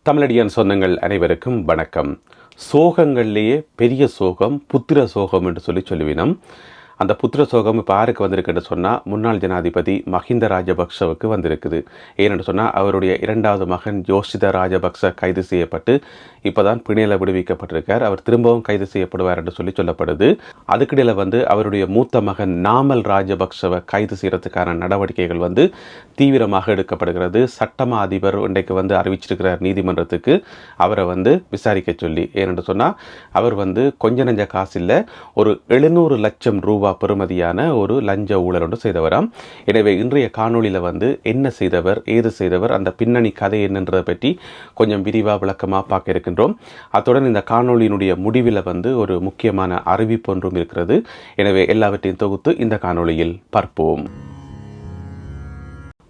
தமிழடியான் சொந்தங்கள் அனைவருக்கும் வணக்கம். சோகங்கள்லேயே பெரிய சோகம் புத்திர சோகம் என்று சொல்லுவினம். அந்த புத்திர சோகம் இப்போ யாருக்கு வந்திருக்குன்னு சொன்னால் முன்னாள் ஜனாதிபதி மஹிந்த ராஜபக்சவுக்கு வந்திருக்குது. ஏன்னு சொன்னால் அவருடைய இரண்டாவது மகன் யோஷித ராஜபக்ச கைது செய்யப்பட்டு இப்போ தான் பிணையில் விடுவிக்கப்பட்டிருக்கார். அவர் திரும்பவும் கைது செய்யப்படுவார் என்று சொல்லப்படுது. அதுக்கிடையில் அவருடைய மூத்த மகன் நாமல் ராஜபக்சவை கைது செய்கிறதுக்கான நடவடிக்கைகள் தீவிரமாக எடுக்கப்படுகிறது. சட்டமா அதிபர் இன்றைக்கு அறிவிச்சிருக்கிறார் நீதிமன்றத்துக்கு அவரை விசாரிக்க சொல்லி. ஏனென்று சொன்னால் அவர் கொஞ்ச நஞ்ச காசு இல்லை, ஒரு 700 லட்சம் ரூபா பெறுமதியான ஒரு லஞ்ச ஊழல் ஒன்று செய்தவராம். எனவே இன்றைய காணொலியில் என்ன செய்தவர், ஏது செய்தவர், அந்த பின்னணி கதை என்னன்றதை பற்றி கொஞ்சம் விரிவாக விளக்கமாக பார்க்க இருக்கின்றோம். அத்துடன் இந்த காணொலியினுடைய முடிவில் ஒரு முக்கியமான அறிவிப்பு ஒன்றும் இருக்கிறது. எனவே எல்லாவற்றையும் தொகுத்து இந்த காணொலியில் பார்ப்போம்.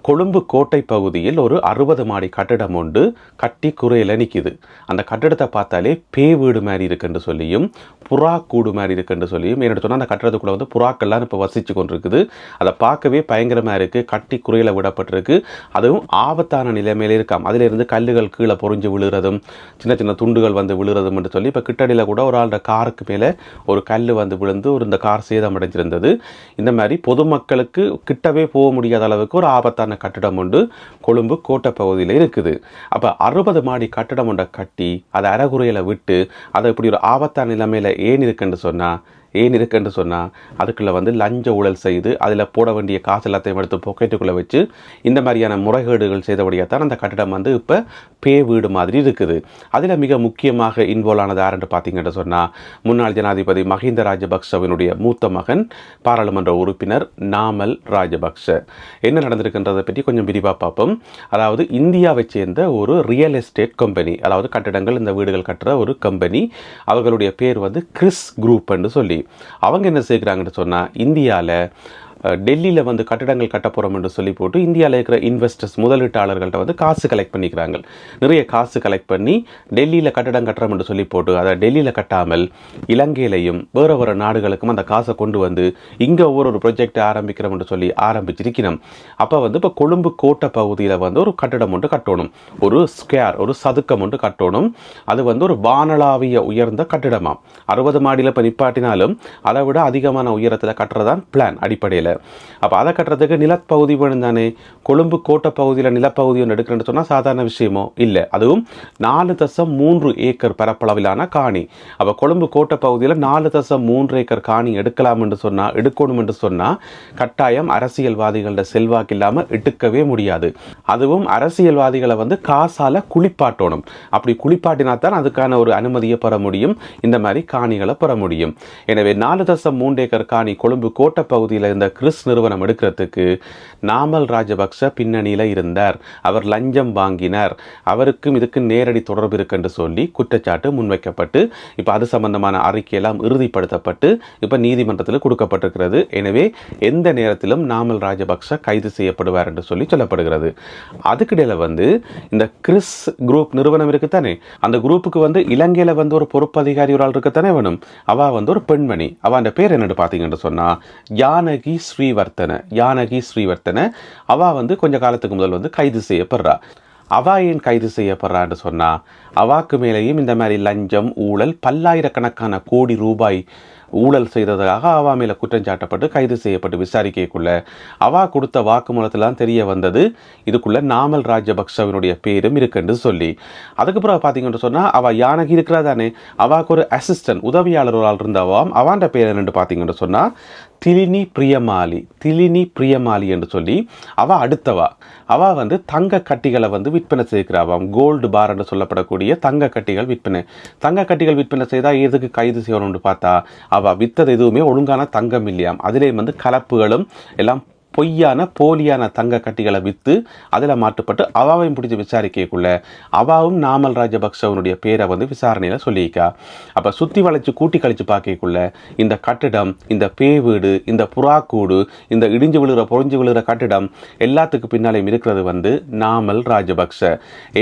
கொழும்பு கோட்டை பகுதியில் ஒரு 60 மாடி கட்டிடம் ஒன்று கட்டி குறையில் நிற்கிது. அந்த கட்டிடத்தை பார்த்தாலே பே வீடு மாதிரி இருக்குன்னு சொல்லியும் புறா கூடு மாதிரி இருக்குன்னு சொல்லியும் என்ன சொன்னால் அந்த கட்டிடத்துக்குள்ளே புறாக்கள்லாம் இப்போ வசித்து கொண்டிருக்குது. அதை பார்க்கவே பயங்கரமாக இருக்குது. கட்டி குறையில் விடப்பட்டிருக்கு. அதுவும் ஆபத்தான நிலைமையில இருக்காம். அதிலிருந்து கல்லுகள் கீழே பொறிஞ்சு விழுகிறதும் சின்ன சின்ன துண்டுகள் விழுகிறதும் என்று சொல்லி இப்போ கிட்டடியில் கூட ஒரு ஆளோட காருக்கு மேலே ஒரு கல் விழுந்து இந்த கார் சேதமடைஞ்சிருந்தது. இந்த மாதிரி பொதுமக்களுக்கு கிட்டவே போக முடியாத அளவுக்கு ஒரு ஆபத்தான கட்டிடம் உண்டு கொழும்பு கோட்டை பகுதியில் இருக்குது. அப்போ 60 மாடி கட்டிடம் ஒன்றை கட்டி அதை அறகுறையில் விட்டு அதை இப்படி ஒரு ஆபத்தான நிலைமையில் ஏன் இருக்குன்னு சொன்னால் அதுக்குள்ளே லஞ்ச ஊழல் செய்து அதில் போட வேண்டிய காசு எல்லாத்தையும் எடுத்து பாக்கெட்டுக்குள்ளே வச்சு இந்த மாதிரியான முறைகேடுகள் செய்தபடியாக தான் அந்த கட்டிடம் இப்போ பே வீடு மாதிரி இருக்குது. அதில் மிக முக்கியமாக இன்வால்வ் ஆனது யாருன்னு பார்த்தீங்கன்னு சொன்னால் முன்னாள் ஜனாதிபதி மஹிந்த ராஜபக்சவினுடைய மூத்த மகன் பாராளுமன்ற உறுப்பினர் நாமல் ராஜபக்ச. என்ன நடந்திருக்குன்றதை பற்றி கொஞ்சம் விரிவாக பார்ப்போம். அதாவது இந்தியாவை சேர்ந்த ஒரு ரியல் எஸ்டேட் கம்பெனி, அதாவது கட்டிடங்கள் இந்த வீடுகள் கட்டுற ஒரு கம்பெனி, அவர்களுடைய பேர் கிறிஸ் குரூப் என்று சொல்லி அவங்க என்ன செய்கிறாங்கன்னு சொன்னால் இந்தியாவில் டெல்லியில் கட்டிடங்கள் கட்ட போகிறோம் என்று சொல்லி போட்டு இந்தியாவில் இருக்கிற இன்வெஸ்டர்ஸ் முதலீட்டாளர்கள்ட்ட காசு கலெக்ட் பண்ணிக்கிறாங்க. நிறைய காசு கலெக்ட் பண்ணி டெல்லியில் கட்டிடம் கட்டுறோம் என்று சொல்லி போட்டு அதை டெல்லியில் கட்டாமல் இலங்கையிலையும் வேறு நாடுகளுக்கும் அந்த காசை கொண்டு இங்கே ஒவ்வொரு ப்ரொஜெக்டை ஆரம்பிக்கிறோம் என்று சொல்லி ஆரம்பிச்சிருக்கணும். அப்போ இப்போ கொழும்பு கோட்டை பகுதியில் ஒரு கட்டிடம் ஒன்று கட்டணும், ஒரு ஸ்கொயர், ஒரு சதுக்கம் ஒன்று கட்டணும். அது ஒரு வானளாவிய உயர்ந்த கட்டிடமாம். 60 மாடியில் இப்போ நிப்பாட்டினாலும் அதை விட அதிகமான உயரத்தில் கட்டுறதான் பிளான் அடிப்படையில். அப்போ அதை கட்டுறதுக்கு நிலப்பகுதி வேணும் தானே. கொழும்பு கோட்டை பகுதியில் நிலப்பகுதி ஒன்று எடுக்கிறேன்னு சொன்னால் சாதாரண விஷயமோ இல்லை. அதுவும் 4.3 ஏக்கர் பரப்பளவிலான காணி. அப்போ கொழும்பு கோட்டை பகுதியில் 4.3 ஏக்கர் காணி எடுக்கணும் என்று சொன்னால் கட்டாயம் அரசியல்வாதிகளோட செல்வாக்கு இல்லாமல் எடுக்கவே முடியாது. அதுவும் அரசியல்வாதிகளை காசால குளிப்பாட்டணும். அப்படி குளிப்பாட்டினா தான் அதுக்கான ஒரு அனுமதியை பெற முடியும், இந்த மாதிரி காணிகளை பெற முடியும். எனவே 4.3 ஏக்கர் காணி கொழும்பு கோட்டை பகுதியில் இருந்த கிறிஸ் நிறுவனம் எடுக்கிறதுக்கு நாமல் ராஜபக்ச பின்னணியில் இருந்தார். அவர் லஞ்சம் வாங்கினார், அவருக்கும் இதுக்கு நேரடி தொடர்பு இருக்கு என்று சொல்லி குற்றச்சாட்டு முன்வைக்கப்பட்டு இப்போ அது சம்பந்தமான அறிக்கையெல்லாம் இறுதிப்படுத்தப்பட்டு இப்போ நீதிமன்றத்தில் கொடுக்கப்பட்டிருக்கிறது. எனவே எந்த நேரத்திலும் நாமல் ராஜபக்ச கைது செய்யப்படுவார் என்று சொல்லப்படுகிறது. அதுக்கிடையில் இந்த கிறிஸ் குரூப் நிறுவனம் இருக்குத்தானே, அந்த குரூப்புக்கு இலங்கையில் ஒரு பொறுப்பு அதிகாரி ஒரு ஆள் இருக்குத்தானே வேணும். அவ ஒரு பெண்மணி. அவன் பேர் என்னன்னு பார்த்தீங்கன்னு சொன்னா யானகி ஸ்ரீவர்த்தன. அவ கொஞ்ச காலத்துக்கு முதல் கைது செய்யப்படுறா. அவா ஏன் கைது செய்யப்படுறான்னு சொன்னா அவாக்கு மேலேயும் இந்த மாதிரி லஞ்சம் ஊழல் பல்லாயிரக்கணக்கான கோடி ரூபாய் ஊழல் செய்ததாக அவா மேலே குற்றம் சாட்டப்பட்டு கைது செய்யப்பட்டு விசாரிக்கைக்குள்ள அவா கொடுத்த வாக்குமூலத்திலாம் தெரிய வந்தது இதுக்குள்ள நாமல் ராஜபக்சவினுடைய பேரும் இருக்குன்னு சொல்லி. அதுக்கப்புறம் பார்த்தீங்கன்னு சொன்னால் அவள் யானகி இருக்கிறா தானே, அவாக்கு ஒரு அசிஸ்டன்ட் உதவியாளர் ஒரு ஆள் இருந்தவாம். அவாண்ட பேர் என்னென்னு பார்த்தீங்கன்னு சொன்னால் திலினி பிரியமாலி என்று சொல்லி அவள் அடுத்தவா. அவள் தங்க கட்டிகளை விற்பனை செய்கிறாவாம். கோல்டு பார் என்று சொல்லப்படக்கூடிய தங்க கட்டிகள் விற்பனை செய்தால் எதுக்கு கைது செய்யணும்னு பார்த்தா அவள் வித்தது எதுவுமே ஒழுங்கான தங்கம் இல்லையாம். அதிலே கலப்புகளும் எல்லாம் பொய்யான போலியான தங்க கட்டிகளை விற்று அதில் மாட்டுப்பட்டு அவாவையும் பிடிச்சி விசாரிக்கக்குள்ள அவாவும் நாமல் ராஜபக்சவனுடைய பேரை விசாரணையில் சொல்லியிருக்கா. அப்போ சுற்றி வளைச்சு கூட்டி கழிச்சு பார்க்கக்குள்ள இந்த கட்டிடம், இந்த பே வீடு, இந்த புறாக்கூடு, இந்த இடிஞ்சு பொறிஞ்சு கட்டிடம் எல்லாத்துக்கு பின்னாலேயும் இருக்கிறது நாமல் ராஜபக்ச.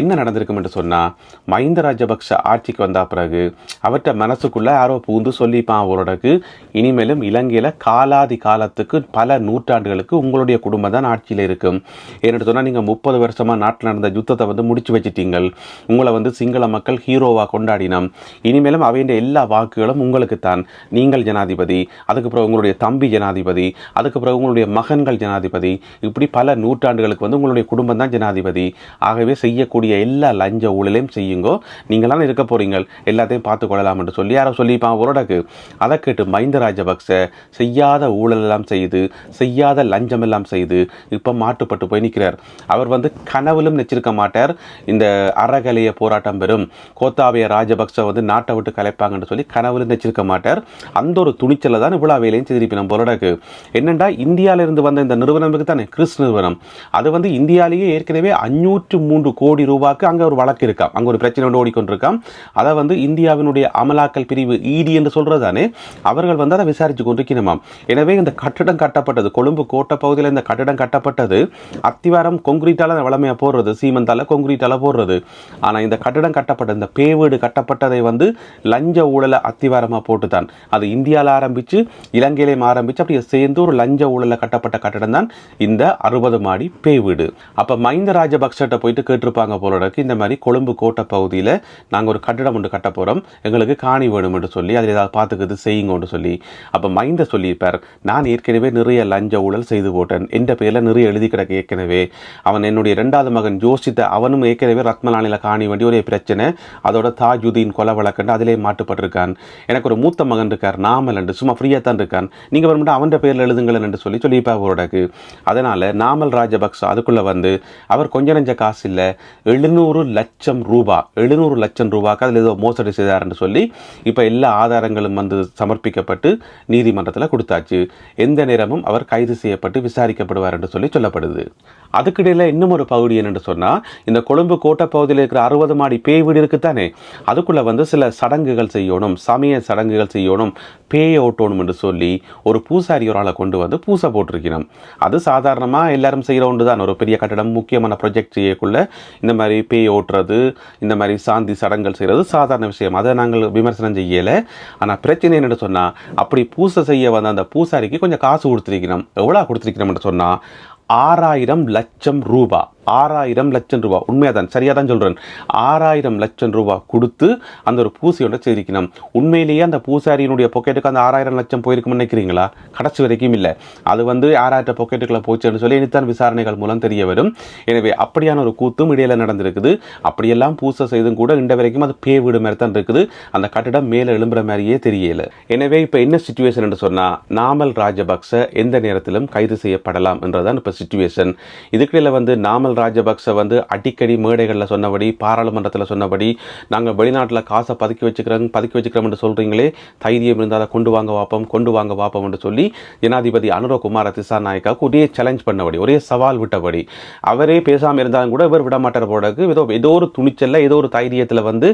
என்ன நடந்திருக்கும் என்று சொன்னால் மஹிந்த ராஜபக்ச ஆட்சிக்கு வந்த பிறகு அவற்றை மனசுக்குள்ளே யாரோ பூந்து சொல்லிப்பான் அவரோடக்கு இனிமேலும் இலங்கையில் காலாதி காலத்துக்கு பல நூற்றாண்டுகளுக்கு உங்களுடைய குடும்பம் தான் ஆட்சியில் இருக்கும். ஏன்னு சொன்னால் நீங்கள் 30 வருஷமாக நாட்டில் நடந்த யுத்தத்தை வந்து முடிச்சு வச்சிட்டீங்கள். உங்களை வந்து சிங்கள மக்கள் ஹீரோவாக கொண்டாடினோம். இனிமேலும் அவையின் எல்லா வாக்குகளும் உங்களுக்கு தான். நீங்கள் ஜனாதிபதி, அதுக்கு பிறகு உங்களுடைய தம்பி ஜனாதிபதி, அதுக்கு பிறகு உங்களுடைய மகன்கள் ஜனாதிபதி, இப்படி பல நூற்றாண்டுகளுக்கு வந்து உங்களுடைய குடும்பம் தான் ஜனாதிபதி. ஆகவே செய்யக்கூடிய எல்லா லஞ்ச ஊழலையும் செய்யுங்கோ, நீங்களாம் இருக்க போறீங்க, எல்லாத்தையும் பார்த்து கொள்ளலாம் என்று சொல்லி யாரோ சொல்லிப்பான் ஒருடக்கு. அதை கேட்டு மஹிந்த ராஜபக்ச செய்யாத ஊழல் எல்லாம் செய்து, செய்யாத லஞ்சம் எல்லாம் செய்து இப்போ மாட்டுப்பட்டு போய் நிற்கிறார். அவர் வந்து கனவிலும் நினைச்சிருக்க மாட்டார் இந்த அறகலைய போராட்டம் பெறும், கோத்தாபய ராஜபக்ச வந்து நாட்டை விட்டு கலைப்பாங்கன்னு சொல்லி கனவிலும் நினைச்சிருக்க மாட்டார். அந்த ஒரு துணிச்சலை தான் இவ்வளோ வேலையும் செய்திருப்பினோம் போலடக்கு. என்னென்னா இந்தியாவிலிருந்து வந்த இந்த நிறுவனத்துக்கு தானே கிறிஸ் நிறுவனம், அது வந்து இந்தியாவிலேயே ஏற்கனவே 503 கோடி ரூபாய்க்கு அங்கே ஒரு வழக்கு இருக்காம், அங்கே ஒரு பிரச்சனை ஓடிக்கொண்டிருக்காம். அதை வந்து இந்தியாவினுடைய அமலாக்கல் பிரிவு இடி என்று சொல்றது தானே, அவர்கள் வந்து அதை விசாரித்து கொண்டிருக்கணுமாம். எனவே இந்த கட்டடம் கட்டப்பட்டது, கொழும்பு கோட்டை பகுதியில் இந்த கட்டடம் கட்டப்பட்டது அத்திவாரம் கொங்கிரீட்டால வளமையாக போடுறது, சீமந்தால கொங்கிரீட்டால போடுறது. ஆனால் இந்த கட்டடம் கட்டப்பட்டது, இந்த பேவீடு கட்டப்பட்டதை வந்து லஞ்ச ஊழலை அத்திவாரமாக போட்டுத்தான். அது இந்தியாவில் ஆரம்பித்து இலங்கையிலையும் ஆரம்பித்து அப்படியே சேர்ந்து ஒரு லஞ்ச ஊழலில் கட்டப்பட்ட கட்டடம் தான் இந்த 60 மாடி பேவீடு. அப்போ மஹிந்த ராஜபக்சட்ட போயிட்டு கேட்டிருப்பாங்க போலருக்கு, இந்த மாதிரி கொழும்பு கோட்டை பகுதியில் நாங்கள் ஒரு கட்டடம் ஒன்று கட்ட போகிறோம், எங்களுக்கு காணி வேணும் என்று சொல்லி அதில் ஏதாவது பார்த்துக்கிறது செய்யுங்கன்னு சொல்லி. அப்போ மஹிந்த சொல்லியிருப்பார், நான் ஏற்கனவே நிறைய லஞ்ச ஊழல் செய்து போட்டேன், என்ற பேரில் நிறைய எழுதி கிடக்கு ஏற்கனவே. அவன் என்னுடைய 2வது மகன் ஜோசித்த, அவனும் ஏற்கனவே ரத்மலானில் காணி வேண்டிய ஒரே பிரச்சனை, அதோட தாஜுதீன் கொலை வழக்கண்டு அதிலே மாட்டுப்பட்டிருக்கான். எனக்கு ஒரு மூத்த மகன் இருக்கார் நாமல் என்று, சும்மா ஃப்ரீயாக தான் இருக்கான், நீங்கள் வரமாட்டா அவன் பேரில் எழுதுங்கள் என்று சொல்லியிருப்பார் அவரோடக்கு. அதனால் நாமல் ராஜபக்ச அதுக்குள்ளே வந்து அவர் கொஞ்சம் நெஞ்ச காசு இல்லை, 700 லட்சம் ரூபாய், 700 லட்சம் ரூபாய்க்கு அதில் ஏதோ மோசடி செய்தார் என்று சொல்லி இப்போ எல்லா ஆதாரங்களும் வந்து சமர்ப்பிக்கப்பட்டு நீதிமன்றத்தில் கொடுத்தாச்சு. எந்த நேரமும் அவர் கைது செய்யப்பட்டு விசாரிக்கப்படுவார் என்று சொல்லி சொல்லப்படுது. அதுக்கிடையில் இன்னும் ஒரு பகுதி என்னென்று சொன்னால், இந்த கொழும்பு கோட்டை பகுதியில் இருக்கிற 60 மாடி பேய் வீடு இருக்குத்தானே, அதுக்குள்ளே வந்து சில சடங்குகள் செய்யணும், சமய சடங்குகள் செய்யணும், பேயை ஓட்டணும் என்று சொல்லி ஒரு பூசாரி ஒரு ஆளை கொண்டு வந்து பூசை போட்டிருக்கணும். அது சாதாரணமாக எல்லாரும் செய்கிற ஒன்று தான். ஒரு பெரிய கட்டடம் முக்கியமான ப்ரொஜெக்ட் செய்யக்குள்ள இந்த மாதிரி பேய் ஓட்டுறது, இந்த மாதிரி சாந்தி சடங்குகள் செய்கிறது சாதாரண விஷயம், அதை நாங்கள் விமர்சனம் செய்யலை. ஆனால் பிரச்சனை என்னென்னு சொன்னால், அப்படி பூசை செய்ய வந்த அந்த பூசாரிக்கு கொஞ்சம் காசு கொடுத்துருக்கணும். எவ்வளோ கொடுத்துருக்கணும்னு சொன்னால் 6000 லட்சம் ரூபாய். 6000 லட்சம் ரூபாய், உண்மையாக தான், சரியாக தான் சொல்கிறேன். 6000 லட்சம் ரூபாய் கொடுத்து அந்த ஒரு பூசையோட செய்திக்கணும். உண்மையிலேயே அந்த பூசாரியினுடைய பொக்கெட்டுக்கு அந்த 6000 லட்சம் போயிருக்குன்னு நினைக்கிறீங்களா? கடைசி வரைக்கும் இல்லை. அது வந்து 6000 பொக்கெட்டுக்குள்ளே போச்சுன்னு சொல்லி இனித்தான் விசாரணைகள் மூலம் தெரிய வரும். எனவே அப்படியான ஒரு கூத்தும் இடையில நடந்திருக்குது. அப்படியெல்லாம் பூசை செய்தும் கூட இன்ற வரைக்கும் அது பே வீடு மாதிரி தான் இருக்குது. அந்த கட்டிடம் மேலே எழும்புற மாதிரியே தெரியல. எனவே இப்போ என்ன சிச்சுவேஷன் என்று சொன்னால், நாமல் ராஜபக்ச எந்த நேரத்திலும் கைது செய்யப்படலாம் என்றதான் இப்போ சிச்சுவேஷன். இதுக்கிடையில் வந்து நாமல் ராஜபக்ச வந்து அடிக்கடி மேடைகளில் சொன்னபடி, பாராளுமன்றத்தில் சொன்னபடி, நாங்கள் வெளிநாட்டில் காசை பதுக்கி வச்சுக்கிறோம் என்று சொல்கிறீங்களே, தைரியம் இருந்தால் கொண்டு வாங்க வாப்போம் என்று சொல்லி ஜனாதிபதி அனுரகுமார திசாநாயக்காவுக்கு ஒரே சேலஞ்ச் பண்ணபடி, ஒரே சவால் விட்டபடி, அவரே பேசாமல் இருந்தாலும் கூட இவர் விடமாட்டார் போடக்கு ஏதோ ஒரு துணிச்சல்ல, ஏதோ ஒரு தைரியத்தில் வந்து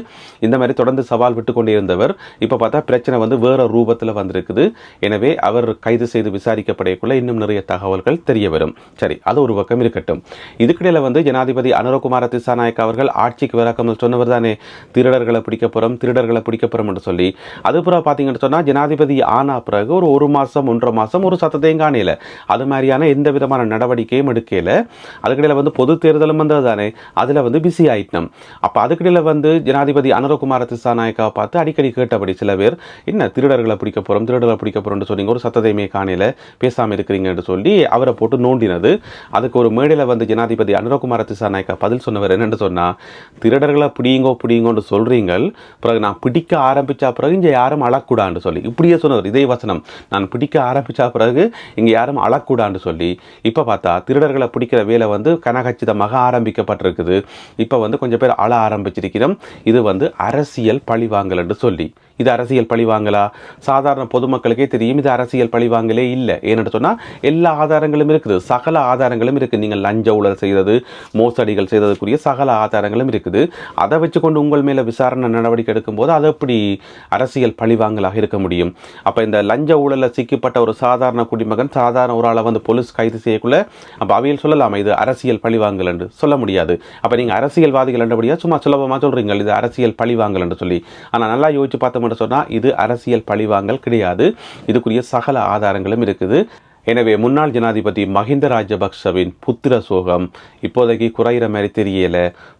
இந்த மாதிரி தொடர்ந்து சவால் விட்டு கொண்டே இருந்தவர். இப்போ பார்த்தா பிரச்சனை வந்து வேற ரூபத்தில் வந்திருக்குது. எனவே அவர் கைது செய்து விசாரிக்கப்படக்குள்ள இன்னும் நிறைய தகவல்கள் தெரிய வரும். சரி, அது ஒரு பக்கம் இருக்கட்டும். இதுக்கிடையில் வந்து ஜனாதிபதி அனுரகுமார திசாநாயக்க அவர்கள் ஆட்சிக்கு வரக்கம் சொன்னவர் தானே, திருடர்களை பிடிக்க போறோம் என்று சொல்லி. அதுபுறம் பார்த்தீங்கன்னு சொன்னால், ஜனாதிபதி ஆனா பிறகு ஒரு மாதம் 1.5 மாதம் ஒரு சத்தத்தையும் காணல, அது மாதிரியான எந்த விதமான நடவடிக்கையும் எடுக்கல. அதுக்கிடையில் வந்து பொது தேர்தலும் வந்தது தானே, அதில் வந்து பிஸி ஆயிட்டோம். அப்போ அதுக்கிடையில் வந்து ஜனாதிபதி அனுரகுமார திசாநாயக்காவை பார்த்து அடிக்கடி கேட்டபடி சில பேர், என்ன திருடர்களை பிடிக்க போறோம் சொன்னீங்க, ஒரு சத்தத்தையுமே காணல, பேசாமல் இருக்கிறீங்க என்று சொல்லி அவரை போட்டு நோண்டினது. அதுக்கு ஒரு மேடையில் வந்து ஜனாதிபதி அனுரகுமார திசாநாயக்கா பதில் சொன்னவர் என்னென்னு சொன்னால், திருடர்களை பிடிங்கோன்னு சொல்கிறீங்க, பிறகு நான் பிடிக்க ஆரம்பித்தா பிறகு இங்கே யாரும் அழக்கூடான்னு சொல்லி இப்படியே சொன்னவர். இதே வசனம், நான் பிடிக்க ஆரம்பித்தா பிறகு இங்கே யாரும் அழக்கூடான்னு சொல்லி. இப்போ பார்த்தா திருடர்களை பிடிக்கிற வேலை வந்து கனகச்சிதமாக ஆரம்பிக்கப்பட்டிருக்குது. இப்போ வந்து கொஞ்சம் பேர் அழ ஆரம்பிச்சிருக்கிறோம். இது வந்து அரசியல் பழிவாங்கல் என்று சொல்லி. இது அரசியல் பழிவாங்கலா? சாதாரண பொதுமக்களுக்கே தெரியும் இது அரசியல் பழிவாங்கலே இல்லை. ஏன்னு சொன்னால் எல்லா ஆதாரங்களும் இருக்குது, சகல ஆதாரங்களும் இருக்குது. நீங்கள் லஞ்ச ஊழல் செய்தது, மோசடிகள் செய்ததுக்குரிய சகல ஆதாரங்களும் இருக்குது. அதை வச்சு கொண்டு உங்கள் மேலே விசாரணை நடவடிக்கை எடுக்கும்போது அது எப்படி அரசியல் பழிவாங்கலாக இருக்க முடியும்? அப்போ இந்த லஞ்ச ஊழலில் சிக்கப்பட்ட ஒரு சாதாரண குடிமகன், சாதாரண ஒரு ஆளை வந்து போலீஸ் கைது செய்யக்குள்ள அப்போ அவையில் சொல்லலாமா இது அரசியல் பழிவாங்கல் என்று? சொல்ல முடியாது. அப்போ நீங்கள் அரசியல்வாதிகள் என்றபடியா சும்மா சுலபமாக சொல்கிறீங்க இது அரசியல் பழிவாங்கல் என்று சொல்லி. ஆனால் நல்லா யோசிச்சு பார்த்தோம் சொன்னால் இது அரசியல் பழிவாங்கல் கிடையாது. இதுக்குரிய சகல ஆதாரங்களும் இருக்குது. எனவே முன்னாள் ஜனாதிபதி மஹிந்த ராஜபக்சவின் புத்திர சோகம் இப்போதைக்கு குறையிற மாதிரி தெரியல,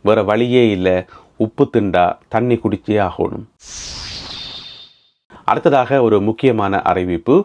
வேற வழியே இல்லை, உப்பு திண்டா தண்ணி குடிச்சே ஆகணும். அடுத்ததாக ஒரு முக்கியமான அறிவிப்பு,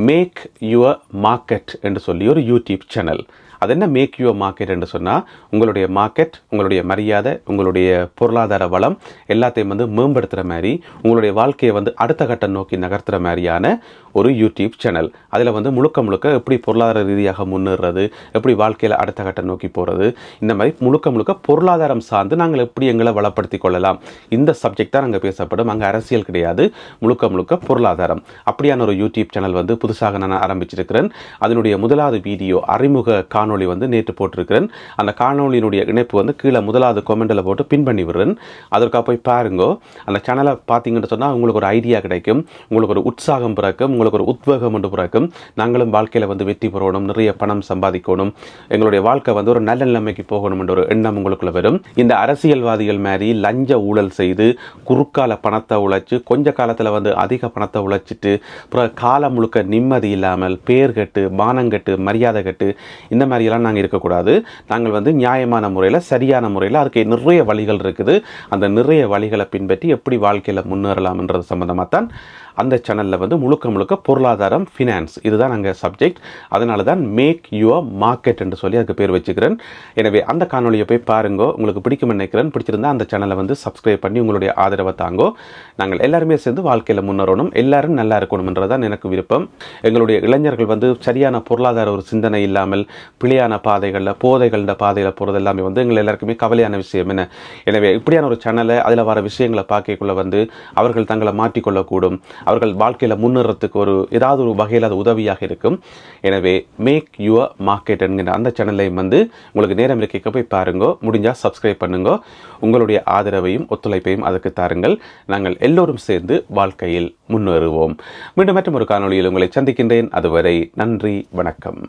மேக் யுவர் மார்க்கெட் என்று சொல்லி ஒரு யூடியூப் சேனல். அது என்ன மேக் யுவர் மார்க்கெட் என்று சொன்னால், உங்களுடைய மார்க்கெட், உங்களுடைய மரியாதை, உங்களுடைய பொருளாதார வளம் எல்லாத்தையும் மேம்படுத்துகிற மாதிரி, உங்களுடைய வாழ்க்கையை அடுத்த கட்டம் நோக்கி நகர்த்துகிற மாதிரியான ஒரு யூடியூப் சேனல். அதில் முழுக்க முழுக்க எப்படி பொருளாதார ரீதியாக முன்னேறது, எப்படி வாழ்க்கையில் அடுத்த கட்டம் நோக்கி போகிறது, இந்த மாதிரி முழுக்க முழுக்க பொருளாதாரம் சார்ந்து நாங்கள் எப்படி எங்களை வளப்படுத்தி கொள்ளலாம், இந்த சப்ஜெக்ட் தான் அங்கே பேசப்படும். அங்கே அரசியல் கிடையாது, முழுக்க முழுக்க பொருளாதாரம். அப்படியான ஒரு யூடியூப் சேனல் புதுசாக நான் ஆரம்பிச்சிருக்கிறேன். அதனுடைய முதலாவது வீடியோ அறிமுக காணொளி நேற்று போட்டிருக்கிறேன். அந்த காணொளியினுடைய இணைப்பு கீழே முதலாவது கமெண்டில் போட்டு பின் பண்ணி விடுறேன். அதற்காக போய் பாருங்க. அந்த சேனலை பார்த்தீங்கன்னு சொன்னால் உங்களுக்கு ஒரு ஐடியா கிடைக்கும், உங்களுக்கு ஒரு உற்சாகம் பிறக்கும், உங்களுக்கு ஒரு உத்வேகம் ஒன்று பிறக்கும். நாங்களும் வாழ்க்கையில் வெற்றி பெறணும், நிறைய பணம் சம்பாதிக்கணும், எங்களுடைய வாழ்க்கை ஒரு நல்ல நிலைமைக்கு போகணும் என்ற ஒரு எண்ணம் உங்களுக்குள்ள வரும். இந்த அரசியல்வாதிகள் மாதிரி லஞ்ச ஊழல் செய்து குறுக்கால பணத்தை உழைச்சு கொஞ்ச காலத்தில் அதிக பணத்தை உழைச்சிட்டு அப்புறம் காலம் முழுக்க நிம்மதி இல்லாமல் பேர் கட்டு, மானங்கட்டு, மரியாதை கட்டு, இந்த மாதிரியெல்லாம் நாங்கள் இருக்கக்கூடாது. நாங்கள் நியாயமான முறையில், சரியான முறையில், அதுக்கு நிறைய வழிகள் இருக்குது. அந்த நிறைய வழிகளை பின்பற்றி எப்படி வாழ்க்கையில் முன்னேறலாம்ன்றது சம்மந்தமாக தான் அந்த சேனலில் முழுக்க முழுக்க பொருளாதாரம், ஃபினான்ஸ், இதுதான் நாங்கள் சப்ஜெக்ட். அதனால தான் மேக் யுவர் மார்க்கெட் என்று சொல்லி அதுக்கு பேர் வச்சுக்கிறேன். எனவே அந்த காணொலியை போய் பாருங்கோ, உங்களுக்கு பிடிக்கும்னு நினைக்கிறேன். பிடிச்சிருந்தா அந்த சேனலை சப்ஸ்கிரைப் பண்ணி உங்களுடைய ஆதரவை தாங்கோ. நாங்கள் எல்லாருமே சேர்ந்து வாழ்க்கையில் முன்னேறணும், எல்லாரும் நல்லா இருக்கணும்ன்றதான் எனக்கு விருப்பம். எங்களுடைய இளைஞர்கள் சரியான பொருளாதார ஒரு சிந்தனை இல்லாமல் பிழையான பாதைகளில், போதைகளின் பாதையில் போகிறது எல்லாமே எங்கள் எல்லாருக்குமே கவலையான விஷயம் என்ன. எனவே இப்படியான ஒரு சேனலை, அதில் வர விஷயங்களை பார்க்கக்குள்ள அவர்கள் தங்களை மாற்றிக்கொள்ளக்கூடும், அவர்கள் வாழ்க்கையில் முன்னேறத்துக்கு ஏதாவது ஒரு வகையில் அது உதவியாக இருக்கும். எனவே மேக் யுவர் மார்க்கெட் என்கிற அந்த சேனலை உங்களுக்கு நேரம் இருக்க போய் பாருங்க, முடிஞ்சால் சப்ஸ்கிரைப் பண்ணுங்க. உங்களுடைய ஆதரவையும் ஒத்துழைப்பையும் அதுக்கு தாருங்கள். நாங்கள் எல்லோரும் சேர்ந்து வாழ்க்கையில் முன்னேறுவோம். மீண்டும் மற்றும் ஒரு காணொளியில் உங்களை சந்திக்கின்றேன். அதுவரை நன்றி, வணக்கம்.